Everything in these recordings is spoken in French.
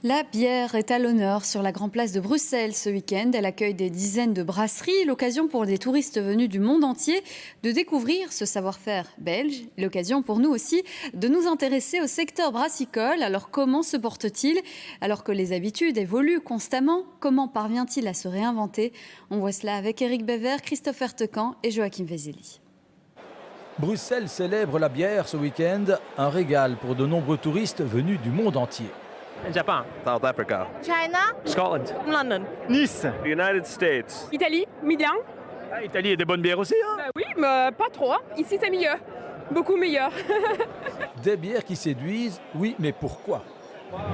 La bière est à l'honneur sur la Grand Place de Bruxelles ce week-end. Elle accueille des dizaines de brasseries, l'occasion pour des touristes venus du monde entier de découvrir ce savoir-faire belge. L'occasion pour nous aussi de nous intéresser au secteur brassicole. Alors comment se porte-t-il alors que les habitudes évoluent constamment? Comment parvient-il à se réinventer? On voit cela avec Eric Bever, Christopher Tecan et Joachim Vezeli. Bruxelles célèbre la bière ce week-end, un régal pour de nombreux touristes venus du monde entier. Japan, South Africa, China, Scotland, London, Nice, United States. Italie, bien. Italie et des bonnes bières aussi. Oui, mais pas trop. Ici, c'est meilleur. Beaucoup meilleur. Des bières qui séduisent, oui, mais pourquoi?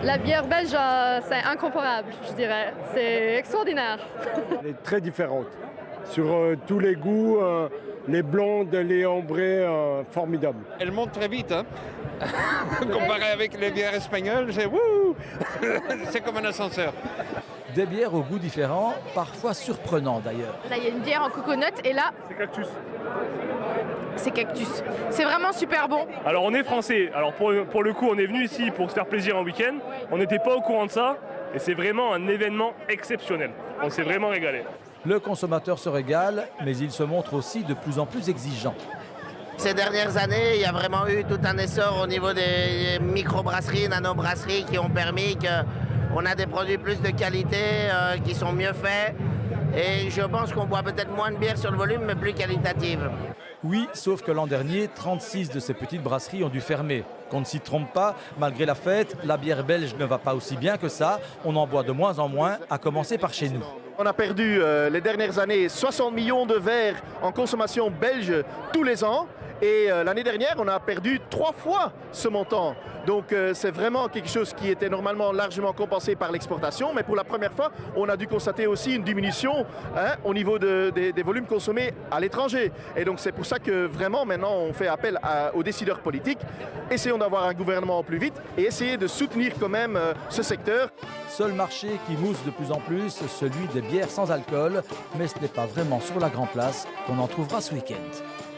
La bière belge, c'est incomparable, je dirais. C'est extraordinaire. Elle est très différente. Sur tous les goûts, les blondes, les ambrées, formidables. Elle monte très vite, hein. Comparé avec les bières espagnoles, c'est wouh. C'est comme un ascenseur. Des bières aux goûts différents, parfois surprenants d'ailleurs. Là, il y a une bière en coconut et là, C'est cactus. c'est cactus. C'est vraiment super bon. Alors on est français, alors pour le coup on est venu ici pour se faire plaisir un week-end, on n'était pas au courant de ça et c'est vraiment un événement exceptionnel, on s'est vraiment régalé. Le consommateur se régale, mais il se montre aussi de plus en plus exigeant. Ces dernières années, il y a vraiment eu tout un essor au niveau des micro-brasseries, nano-brasseries qui ont permis qu'on a des produits plus de qualité, qui sont mieux faits. Et je pense qu'on boit peut-être moins de bière sur le volume, mais plus qualitative. Oui, sauf que l'an dernier, 36 de ces petites brasseries ont dû fermer. Qu'on ne s'y trompe pas, malgré la fête, la bière belge ne va pas aussi bien que ça. On en boit de moins en moins, à commencer par chez nous. On a perdu les dernières années 60 millions de verres en consommation belge tous les ans. Et l'année dernière, on a perdu 3 fois ce montant. Donc c'est vraiment quelque chose qui était normalement largement compensé par l'exportation. Mais pour la première fois, on a dû constater aussi une diminution au niveau des volumes consommés à l'étranger. Et donc c'est pour ça que vraiment maintenant on fait appel aux décideurs politiques. Essayons d'avoir un gouvernement au plus vite et essayer de soutenir quand même ce secteur. Seul marché qui mousse de plus en plus, celui des bières sans alcool. Mais ce n'est pas vraiment sur la Grand Place qu'on en trouvera ce week-end.